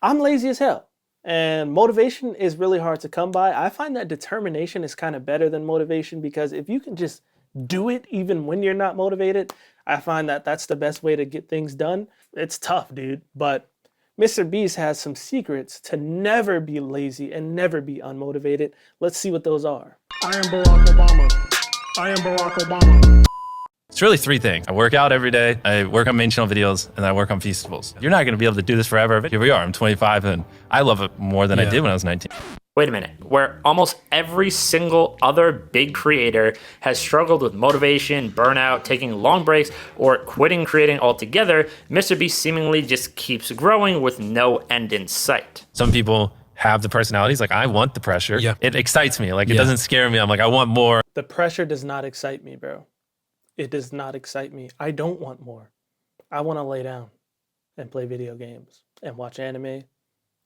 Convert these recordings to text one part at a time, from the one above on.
I'm lazy as hell. And motivation is really hard to come by. I find that determination is kind of better than motivation, because if you can just do it even when you're not motivated, I find that that's the best way to get things done. It's tough, dude. But MrBeast has some secrets to never be lazy and never be unmotivated. Let's see what those are. I am Barack Obama. I am Barack Obama. It's really three things. I work out every day, I work on main channel videos, and I work on festivals. You're not gonna be able to do this forever. Here we are, I'm 25, and I love it more than I did when I was 19. Wait a minute, where almost every single other big creator has struggled with motivation, burnout, taking long breaks, or quitting creating altogether, MrBeast seemingly just keeps growing with no end in sight. Some people have the personalities, like I want the pressure. It excites me, like it doesn't scare me. I'm like, I want more. The pressure does not excite me, bro. It does not excite me. I don't want more. I want to lay down and play video games and watch anime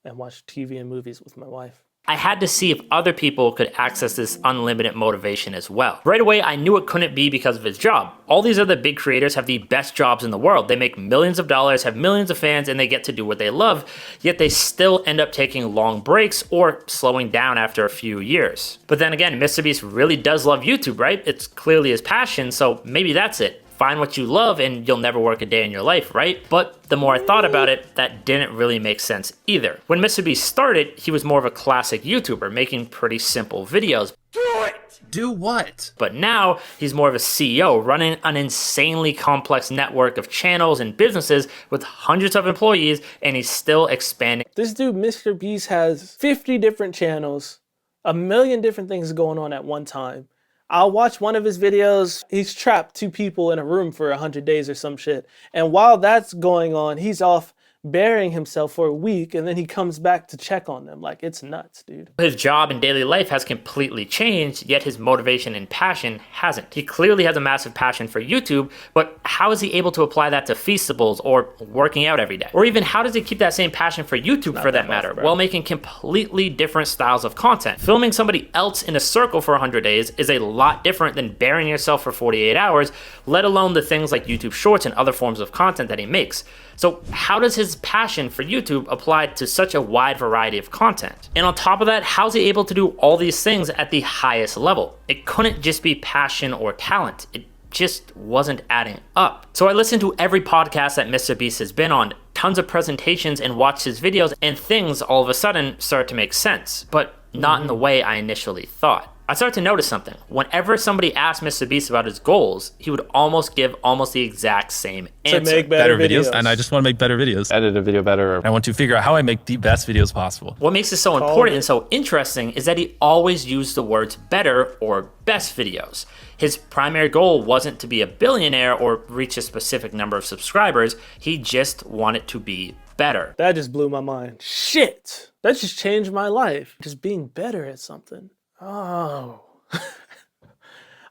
and watch TV and movies with my wife. I had to see if other people could access this unlimited motivation as well. Right away, I knew it couldn't be because of his job. All these other big creators have the best jobs in the world. They make millions of dollars, have millions of fans, and they get to do what they love, yet they still end up taking long breaks or slowing down after a few years. But then again, MrBeast really does love YouTube, right? It's clearly his passion, so maybe that's it. Find what you love and you'll never work a day in your life, right? But the more I thought about it, that didn't really make sense either. When MrBeast started, he was more of a classic YouTuber, making pretty simple videos. Do it! Do what? But now he's more of a CEO, running an insanely complex network of channels and businesses with hundreds of employees, and he's still expanding. This dude, MrBeast, has 50 different channels, a million different things going on at one time. I'll watch one of his videos. He's trapped two people in a room for 100 days or some shit. And while that's going on, he's off burying himself for a week, and then he comes back to check on them. Like, it's nuts, dude. His job and daily life has completely changed, yet his motivation and passion hasn't. He clearly has a massive passion for YouTube, but how is he able to apply that to festivals or working out every day? Or even how does he keep that same passion for YouTube, for that matter, while making completely different styles of content? Filming somebody else in a circle for 100 days is a lot different than burying yourself for 48 hours, let alone the things like YouTube Shorts and other forms of content that he makes. So how does his passion for YouTube apply to such a wide variety of content? And on top of that, how's he able to do all these things at the highest level? It couldn't just be passion or talent. It just wasn't adding up. So I listened to every podcast that MrBeast has been on, tons of presentations, and watched his videos, and things all of a sudden started to make sense, but not in the way I initially thought. I started to notice something. Whenever somebody asked MrBeast about his goals, he would almost give almost the exact same answer. To make better videos. And I just want to make better videos. Edit a video better. I want to figure out how I make the best videos possible. What makes this so important and so interesting is that he always used the words better or best videos. His primary goal wasn't to be a billionaire or reach a specific number of subscribers. He just wanted to be better. That just blew my mind. Shit. That just changed my life. Just being better at something. Oh.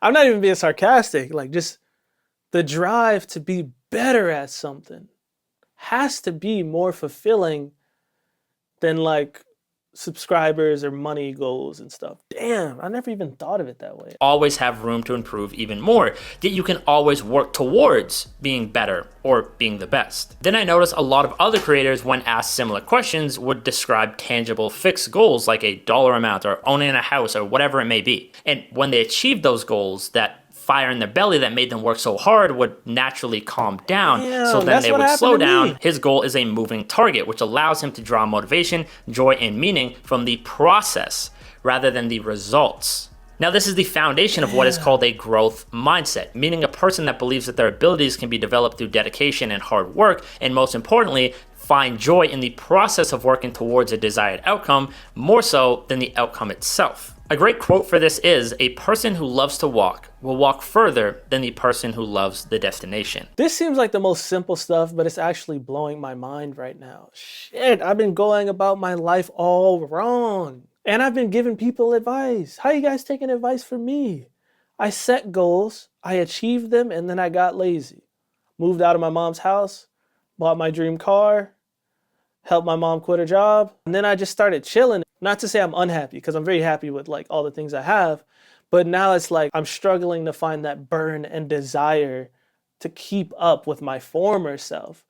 I'm not even being sarcastic. Like, just the drive to be better at something has to be more fulfilling than like subscribers or money goals and stuff. Damn, I never even thought of it that way. Always have room to improve even more, that you can always work towards being better or being the best. Then I noticed a lot of other creators, when asked similar questions, would describe tangible fixed goals like a dollar amount or owning a house or whatever it may be. And when they achieved those goals, that fire in their belly that made them work so hard would naturally calm down. So then they would slow down. His goal is a moving target, which allows him to draw motivation, joy, and meaning from the process rather than the results. Now, this is the foundation of what is called a growth mindset, meaning a person that believes that their abilities can be developed through dedication and hard work, and most importantly, find joy in the process of working towards a desired outcome more so than the outcome itself. A great quote for this is, "A person who loves to walk will walk further than the person who loves the destination." This seems like the most simple stuff, but it's actually blowing my mind right now. Shit, I've been going about my life all wrong. And I've been giving people advice. How you guys taking advice from me? I set goals, I achieved them, and then I got lazy. Moved out of my mom's house, bought my dream car, helped my mom quit her job, and then I just started chilling. Not to say I'm unhappy, because I'm very happy with like all the things I have, but now it's like I'm struggling to find that burn and desire to keep up with my former self.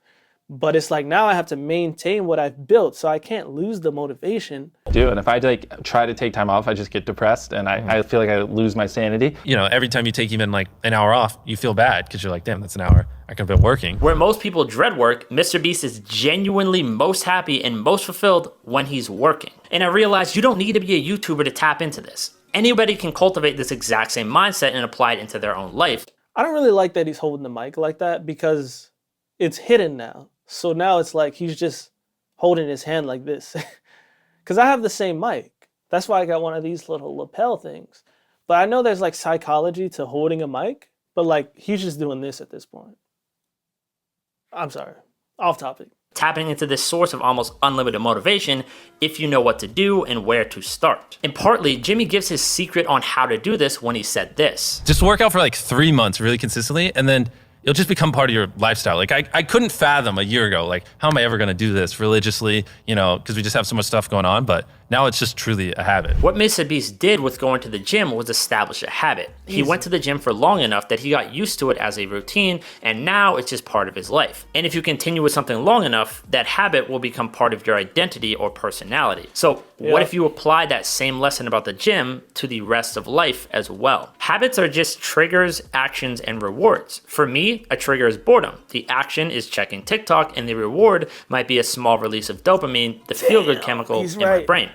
But it's like now I have to maintain what I've built, so I can't lose the motivation. And if I like try to take time off, I just get depressed and I feel like I lose my sanity. You know, every time you take even like an hour off, you feel bad because you're like, damn, that's an hour I could have been working. Where most people dread work, MrBeast is genuinely most happy and most fulfilled when he's working. And I realized you don't need to be a YouTuber to tap into this. Anybody can cultivate this exact same mindset and apply it into their own life. I don't really like that he's holding the mic like that because it's hidden now. So now it's like he's just holding his hand like this. Because I have the same mic. That's why I got one of these little lapel things. But I know there's like psychology to holding a mic, but like he's just doing this at this point. I'm sorry, off topic. Tapping into this source of almost unlimited motivation if you know what to do and where to start. And partly, Jimmy gives his secret on how to do this when he said this. Just work out for like 3 months really consistently, and then it'll just become part of your lifestyle. Like I couldn't fathom a year ago, like how am I ever gonna do this religiously, you know, because we just have so much stuff going on, but now it's just truly a habit. What MrBeast did with going to the gym was establish a habit. He went to the gym for long enough that he got used to it as a routine, and now it's just part of his life. And if you continue with something long enough, that habit will become part of your identity or personality. So what if you apply that same lesson about the gym to the rest of life as well? Habits are just triggers, actions, and rewards. For me, a trigger is boredom. The action is checking TikTok, and the reward might be a small release of dopamine, the feel-good chemical in my brain.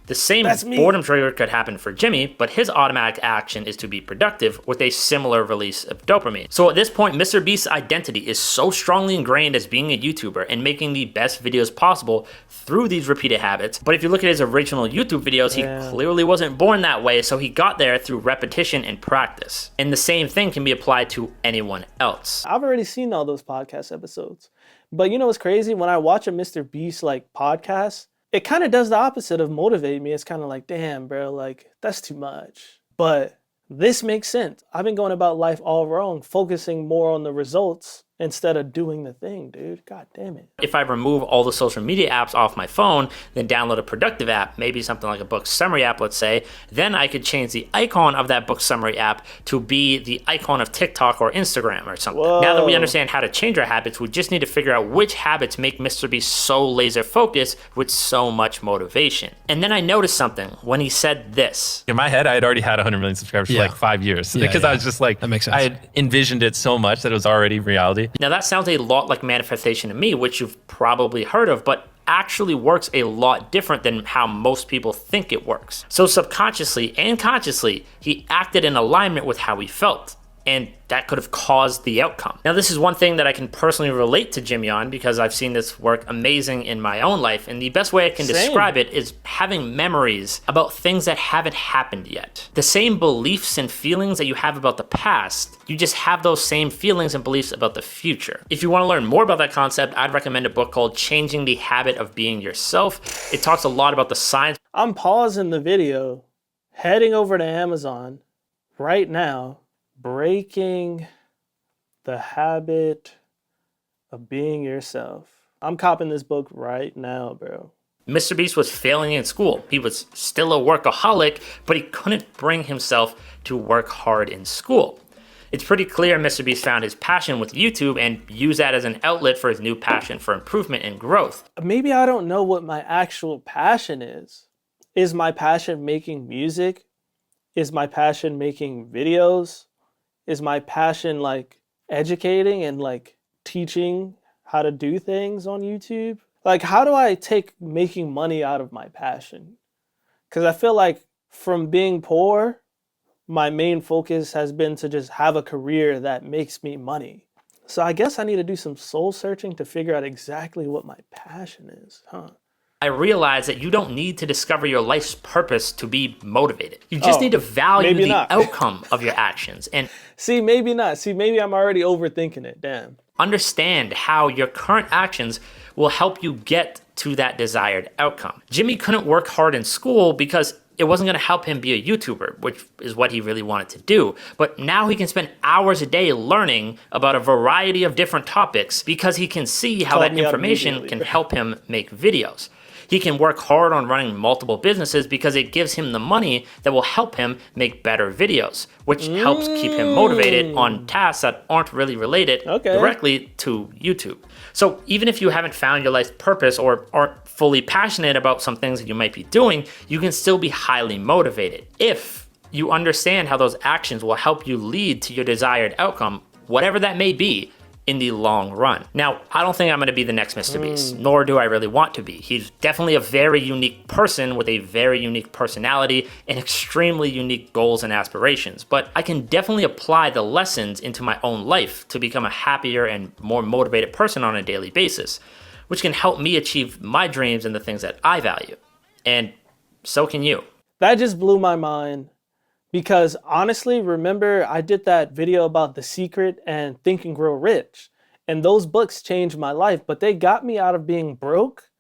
The same boredom trigger could happen for Jimmy, but his automatic action is to be productive with a similar release of dopamine. So at this point, MrBeast's identity is so strongly ingrained as being a YouTuber and making the best videos possible through these repeated habits. But if you look at his original YouTube videos, he clearly wasn't born that way, so he got there through repetition and practice. And the same thing can be applied to anyone else. I've already seen all those podcast episodes. But you know what's crazy? When I watch a MrBeast like podcast, it kind of does the opposite of motivate me. It's kind of like, damn, bro, like that's too much. But this makes sense. I've been going about life all wrong, focusing more on the results instead of doing the thing, dude. God damn it. If I remove all the social media apps off my phone, then download a productive app, maybe something like a book summary app, let's say, then I could change the icon of that book summary app to be the icon of TikTok or Instagram or something. Whoa. Now that we understand how to change our habits, we just need to figure out which habits make MrBeast so laser focused with so much motivation. And then I noticed something when he said this. In my head, I had already had 100 million subscribers for like 5 years because I was just like, that makes sense. I had envisioned it so much that it was already reality. Now that sounds a lot like manifestation to me, which you've probably heard of, but actually works a lot different than how most people think it works. So subconsciously and consciously, he acted in alignment with how he felt, and that could have caused the outcome. Now, this is one thing that I can personally relate to Jimmy on because I've seen this work amazing in my own life, and the best way I can describe it is having memories about things that haven't happened yet. The same beliefs and feelings that you have about the past, you just have those same feelings and beliefs about the future. If you want to learn more about that concept, I'd recommend a book called Changing the Habit of Being Yourself. It talks a lot about the science. I'm pausing the video, heading over to Amazon right now, Breaking the Habit of Being Yourself. I'm copping this book right now, bro. MrBeast was failing in school. He was still a workaholic, but he couldn't bring himself to work hard in school. It's pretty clear MrBeast found his passion with YouTube and used that as an outlet for his new passion for improvement and growth. Maybe I don't know what my actual passion is. Is my passion making music? Is my passion making videos? Is my passion like educating and like teaching how to do things on YouTube? Like, how do I take making money out of my passion? Because I feel like from being poor, my main focus has been to just have a career that makes me money. So I guess I need to do some soul searching to figure out exactly what my passion is, huh? I realized that you don't need to discover your life's purpose to be motivated. You just need to value the outcome of your actions. And see, maybe not. See, maybe I'm already overthinking it. Damn. Understand how your current actions will help you get to that desired outcome. Jimmy couldn't work hard in school because it wasn't going to help him be a YouTuber, which is what he really wanted to do. But now he can spend hours a day learning about a variety of different topics because he can see how that information can help him make videos. He can work hard on running multiple businesses because it gives him the money that will help him make better videos, which helps keep him motivated on tasks that aren't really related directly to YouTube. So even if you haven't found your life's purpose or aren't fully passionate about some things that you might be doing, you can still be highly motivated if you understand how those actions will help you lead to your desired outcome, whatever that may be, in the long run. Now, I don't think I'm gonna be the next MrBeast, nor do I really want to be. He's definitely a very unique person with a very unique personality and extremely unique goals and aspirations, but I can definitely apply the lessons into my own life to become a happier and more motivated person on a daily basis, which can help me achieve my dreams and the things that I value. And so can you. That just blew my mind. Because honestly, remember I did that video about The Secret and Think and Grow Rich. And those books changed my life, but they got me out of being broke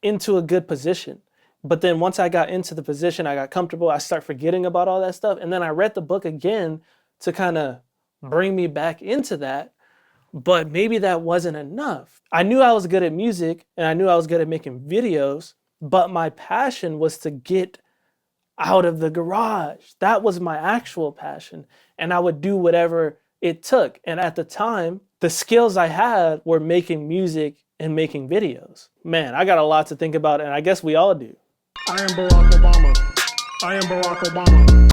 into a good position. But then once I got into the position, I got comfortable, I start forgetting about all that stuff. And then I read the book again to kind of bring me back into that. But maybe that wasn't enough. I knew I was good at music and I knew I was good at making videos, but my passion was to get out of the garage. That was my actual passion. And I would do whatever it took. And at the time, the skills I had were making music and making videos. Man, I got a lot to think about, and I guess we all do. I am Barack Obama. I am Barack Obama.